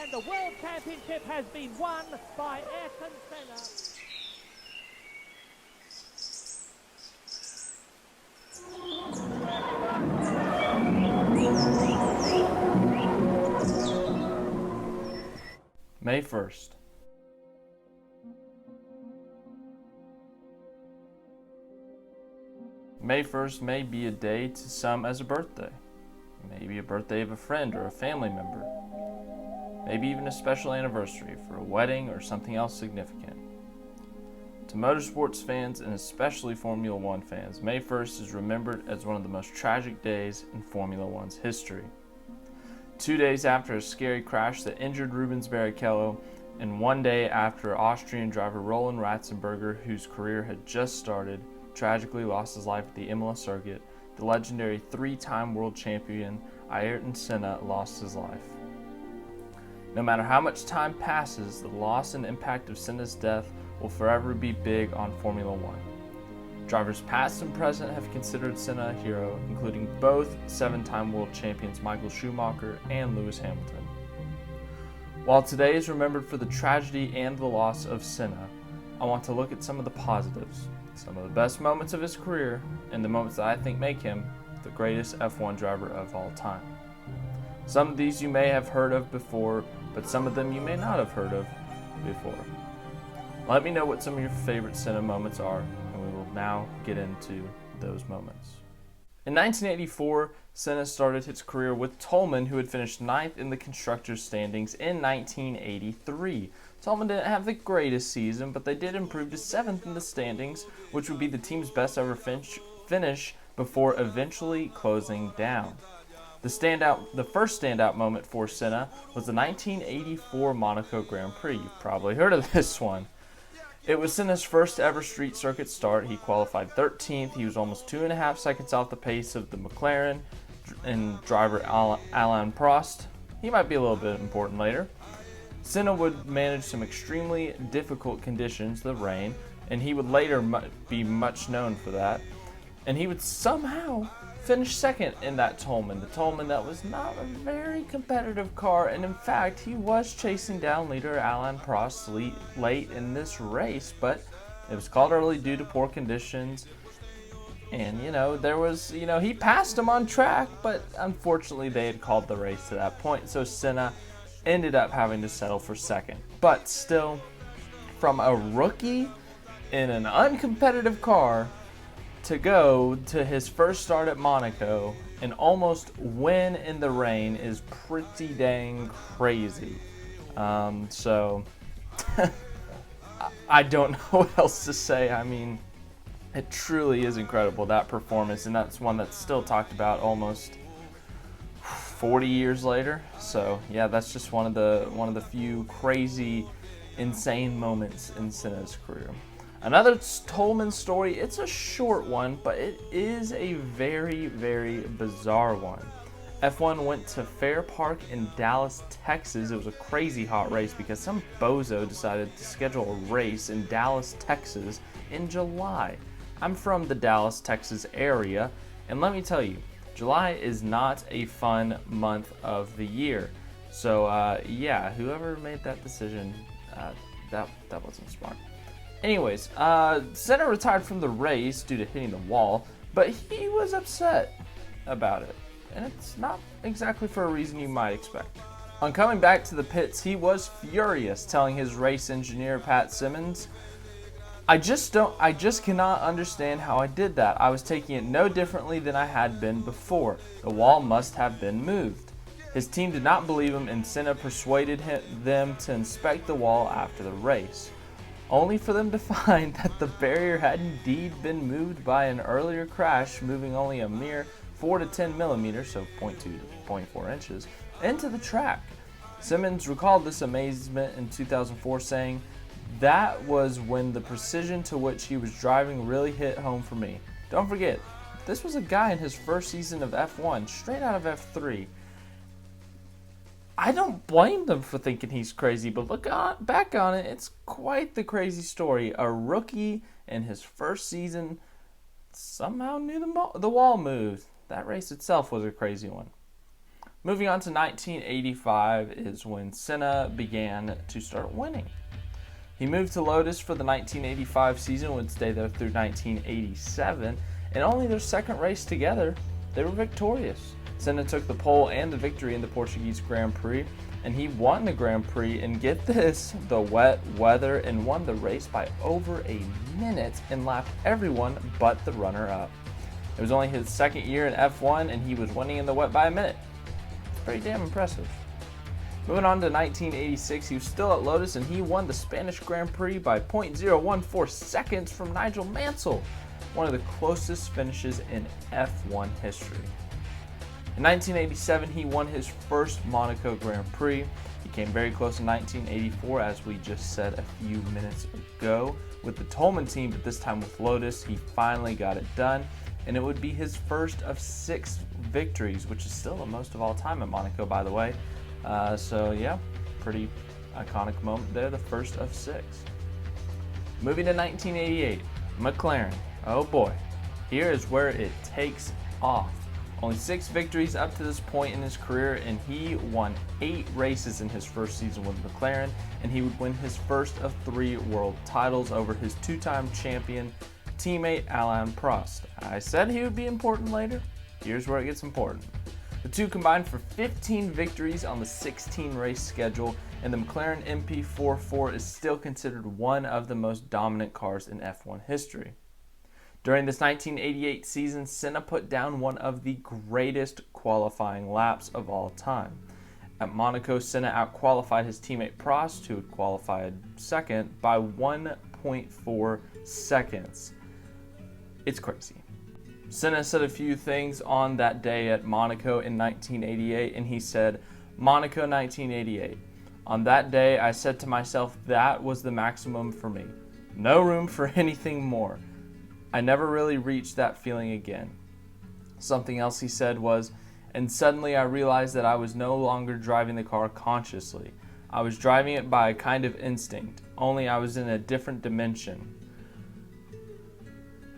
and the World Championship has been won by Ayrton Senna. May 1st. May 1st may be a day to some as a birthday. Maybe a birthday of a friend or a family member. Maybe even a special anniversary for a wedding or something else significant. To motorsports fans, and especially Formula One fans, May 1st is remembered as one of the most tragic days in Formula One's history. 2 days after a scary crash that injured Rubens Barrichello, and 1 day after Austrian driver Roland Ratzenberger, whose career had just started, tragically lost his life at the Imola circuit, the legendary three-time world champion Ayrton Senna lost his life. No matter how much time passes, the loss and impact of Senna's death will forever be big on Formula One. Drivers past and present have considered Senna a hero, including both seven-time world champions Michael Schumacher and Lewis Hamilton. While today is remembered for the tragedy and the loss of Senna, I want to look at some of the positives, some of the best moments of his career, and the moments that I think make him the greatest F1 driver of all time. Some of these you may have heard of before, but some of them you may not have heard of before. Let me know what some of your favorite Senna moments are, and we will now get into those moments. In 1984, Senna started his career with Toleman, who had finished 9th in the constructors' standings in 1983. Toleman didn't have the greatest season, but they did improve to 7th in the standings, which would be the team's best ever finish before eventually closing down. The first standout moment for Senna was the 1984 Monaco Grand Prix. You've probably heard of this one. It was Senna's first ever street circuit start. He qualified 13th. He was almost 2.5 seconds off the pace of the McLaren and driver Alain Prost. He might be a little bit important later. Senna would manage some extremely difficult conditions, the rain, and he would later be much known for that. And he would somehow finish second in that Toleman. The Toleman that was not a very competitive car, and in fact, he was chasing down leader Alain Prost late in this race, but it was called early due to poor conditions. And, he passed him on track, but unfortunately they had called the race to that point, so Senna ended up having to settle for second. But still, from a rookie in an uncompetitive car to go to his first start at Monaco and almost win in the rain is pretty dang crazy. So I don't know what else to say. I mean, it truly is incredible, that performance, and that's one that's still talked about almost 40 years later. So yeah, that's just one of the few crazy, insane moments in Senna's career. Another Toleman story, it's a short one, but it is a very, very bizarre one. F1 went to Fair Park in Dallas, Texas. It was a crazy hot race because some bozo decided to schedule a race in Dallas, Texas in July. I'm from the Dallas, Texas area, and let me tell you, July is not a fun month of the year. So whoever made that decision, that wasn't smart. Anyways, Senna retired from the race due to hitting the wall, but he was upset about it, and it's not exactly for a reason you might expect. On coming back to the pits, he was furious, telling his race engineer Pat Symonds, I just cannot understand how I did that. I was taking it no differently than I had been before. The wall must have been moved. His team did not believe him, and Senna persuaded them to inspect the wall after the race, only for them to find that the barrier had indeed been moved by an earlier crash, moving only a mere 4 to 10 millimeters, so 0.2 to 0.4 inches, into the track. Symonds recalled this amazement in 2004, saying, that was when the precision to which he was driving really hit home for me. Don't forget, this was a guy in his first season of F1, straight out of F3. I don't blame them for thinking he's crazy, but look back on it, it's quite the crazy story. A rookie in his first season somehow knew the wall moved. That race itself was a crazy one. Moving on to 1985 is when Senna began to start winning. He moved to Lotus for the 1985 season, would stay there through 1987, and only their second race together, they were victorious. Senna took the pole and the victory in the Portuguese Grand Prix, and he won the Grand Prix, and get this, the wet weather, and won the race by over a minute and lapped everyone but the runner-up. It was only his second year in F1, and he was winning in the wet by a minute. Pretty damn impressive. Moving on to 1986, he was still at Lotus and he won the Spanish Grand Prix by 0.014 seconds from Nigel Mansell, one of the closest finishes in F1 history. In 1987, he won his first Monaco Grand Prix. He came very close in 1984, as we just said a few minutes ago, with the Toleman team, but this time with Lotus. He finally got it done, and it would be his first of 6 victories, which is still the most of all time at Monaco, by the way. So yeah, pretty iconic moment there, the first of 6. Moving to 1988, McLaren. Oh boy, here is where it takes off. Only 6 victories up to this point in his career, and he won 8 races in his first season with McLaren, and he would win his first of 3 world titles over his 2-time champion teammate Alain Prost. I said he would be important later. Here's where it gets important. The two combined for 15 victories on the 16-race schedule, and the McLaren MP44 is still considered one of the most dominant cars in F1 history. During this 1988 season, Senna put down one of the greatest qualifying laps of all time. At Monaco, Senna outqualified his teammate Prost, who had qualified second, by 1.4 seconds. It's crazy. Senna said a few things on that day at Monaco in 1988, and he said, "Monaco 1988. On that day, I said to myself, that was the maximum for me. No room for anything more. I never really reached that feeling again." Something else he said was, "And suddenly I realized that I was no longer driving the car consciously. I was driving it by a kind of instinct, only I was in a different dimension."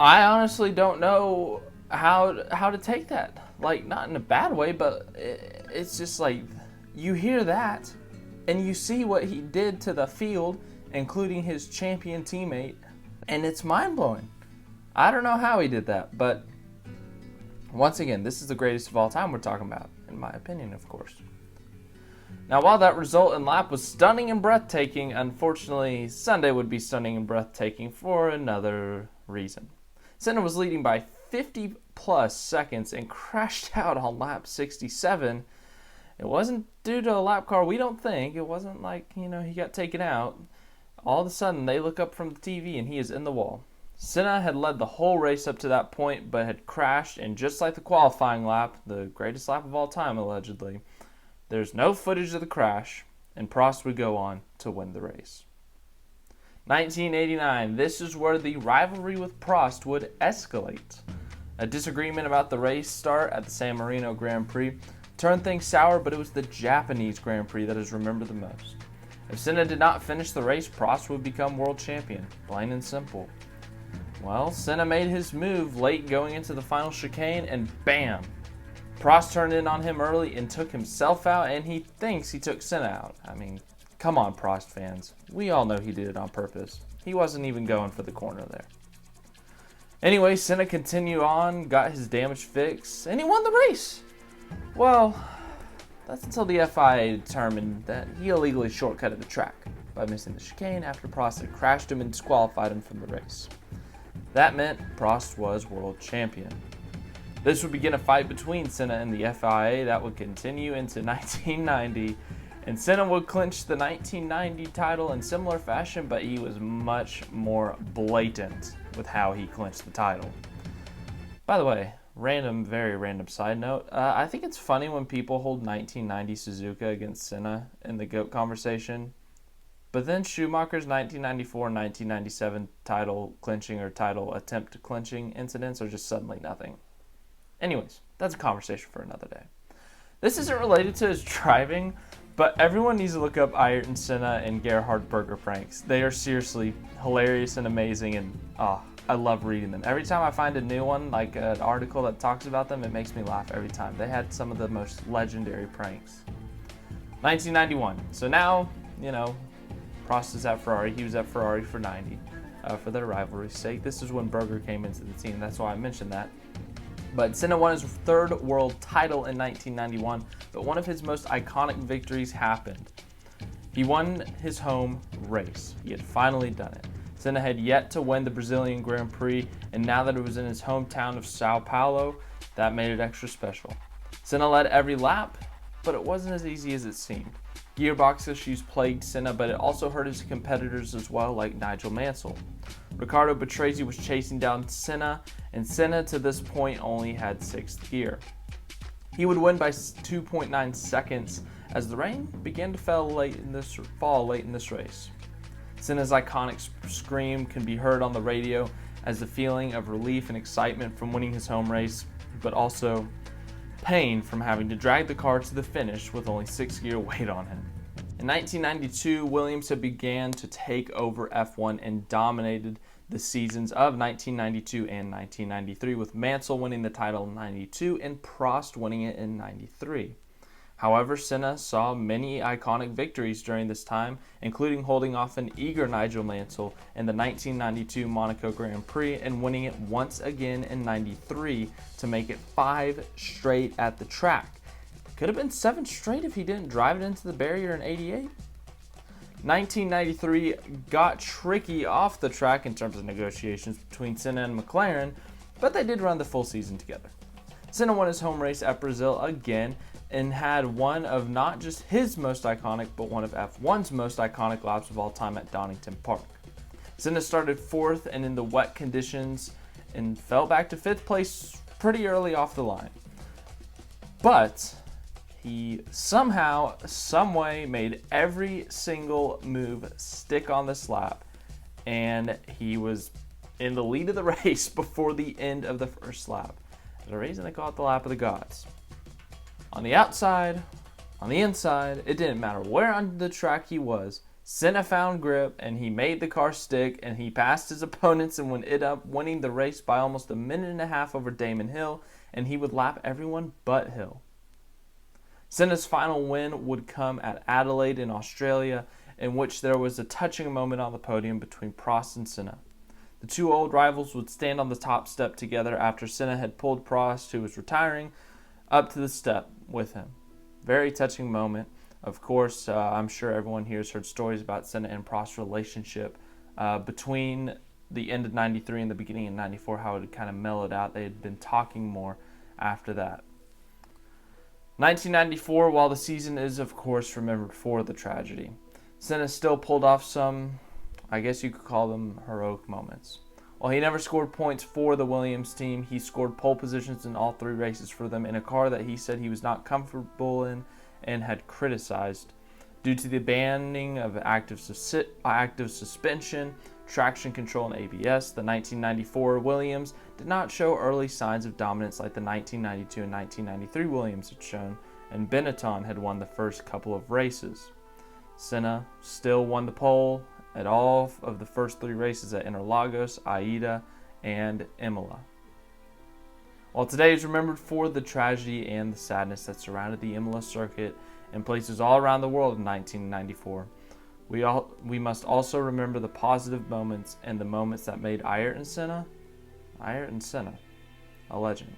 I honestly don't know how to take that. Like, not in a bad way, but it's just like, you hear that, and you see what he did to the field, including his champion teammate, and it's mind-blowing. I don't know how he did that, but once again, this is the greatest of all time we're talking about, in my opinion, of course. Now, while that result in lap was stunning and breathtaking, unfortunately, Sunday would be stunning and breathtaking for another reason. Senna was leading by 50 plus seconds and crashed out on lap 67. It wasn't due to a lap car, we don't think. It wasn't like, he got taken out. All of a sudden, they look up from the TV and he is in the wall. Senna had led the whole race up to that point, but had crashed, and just like the qualifying lap, the greatest lap of all time allegedly, there's no footage of the crash, and Prost would go on to win the race. 1989, this is where the rivalry with Prost would escalate. A disagreement about the race start at the San Marino Grand Prix turned things sour, but it was the Japanese Grand Prix that is remembered the most. If Senna did not finish the race, Prost would become world champion, plain and simple. Well, Senna made his move late going into the final chicane, and bam! Prost turned in on him early and took himself out, and he thinks he took Senna out. I mean, come on, Prost fans. We all know he did it on purpose. He wasn't even going for the corner there. Anyway, Senna continued on, got his damage fixed, and he won the race. Well, that's until the FIA determined that he illegally shortcutted the track by missing the chicane after Prost had crashed him and disqualified him from the race. That meant Prost was world champion. This would begin a fight between Senna and the FIA that would continue into 1990, and Senna would clinch the 1990 title in similar fashion, but he was much more blatant with how he clinched the title. By the way, very random side note, I think it's funny when people hold 1990 Suzuka against Senna in the GOAT conversation, but then Schumacher's 1994 and 1997 title clinching or title attempt clinching incidents are just suddenly nothing. Anyways, that's a conversation for another day. This isn't related to his driving, but everyone needs to look up Ayrton Senna and Gerhard Berger pranks. They are seriously hilarious and amazing, and I love reading them. Every time I find a new one, like an article that talks about them, it makes me laugh every time. They had some of the most legendary pranks. 1991. So now, Prost is at Ferrari. He was at Ferrari for 90 for their rivalry's sake. This is when Berger came into the team. That's why I mentioned that. But Senna won his third world title in 1991, but one of his most iconic victories happened. He won his home race. He had finally done it. Senna had yet to win the Brazilian Grand Prix, and now that it was in his hometown of Sao Paulo, that made it extra special. Senna led every lap, but it wasn't as easy as it seemed. Gearbox issues plagued Senna, but it also hurt his competitors as well, like Nigel Mansell. Riccardo Patrese was chasing down Senna, and Senna to this point only had 6th gear. He would win by 2.9 seconds as the rain began to fall late in this race. Senna's iconic scream can be heard on the radio as the feeling of relief and excitement from winning his home race, but also pain from having to drag the car to the finish with only 6 gear weight on him. In 1992, Williams had began to take over F1 and dominated the seasons of 1992 and 1993, with Mansell winning the title in 92 and Prost winning it in 93. However, Senna saw many iconic victories during this time, including holding off an eager Nigel Mansell in the 1992 Monaco Grand Prix and winning it once again in 93 to make it 5 straight at the track. Could have been 7 straight if he didn't drive it into the barrier in 88. 1993 got tricky off the track in terms of negotiations between Senna and McLaren, but they did run the full season together. Senna won his home race at Brazil again and had one of not just his most iconic, but one of F1's most iconic laps of all time at Donington Park. Senna started 4th and in the wet conditions and fell back to 5th place pretty early off the line. But he somehow, someway made every single move stick on this lap, and he was in the lead of the race before the end of the first lap. The reason they call it the lap of the gods. On the outside, on the inside, it didn't matter where on the track he was. Senna found grip and he made the car stick, and he passed his opponents and ended up winning the race by almost a minute and a half over Damon Hill, and he would lap everyone but Hill. Senna's final win would come at Adelaide in Australia, in which there was a touching moment on the podium between Prost and Senna. The two old rivals would stand on the top step together after Senna had pulled Prost, who was retiring, up to the step with him. Very touching moment. Of course, I'm sure everyone here has heard stories about Senna and Prost's relationship between the end of 93 and the beginning of 94, how it had kind of mellowed out. They had been talking more after that. 1994, while the season is, of course, remembered for the tragedy, Senna still pulled off some, I guess you could call them, heroic moments. While he never scored points for the Williams team, he scored pole positions in all 3 races for them in a car that he said he was not comfortable in and had criticized due to the banning of active suspension, traction control, and ABS. The 1994 Williams did not show early signs of dominance like the 1992 and 1993 Williams had shown, and Benetton had won the first couple of races. Senna still won the pole at all of the first 3 races at Interlagos, Aida, and Imola. While today is remembered for the tragedy and the sadness that surrounded the Imola circuit in places all around the world in 1994, we must also remember the positive moments and the moments that made Ayrton Senna a legend.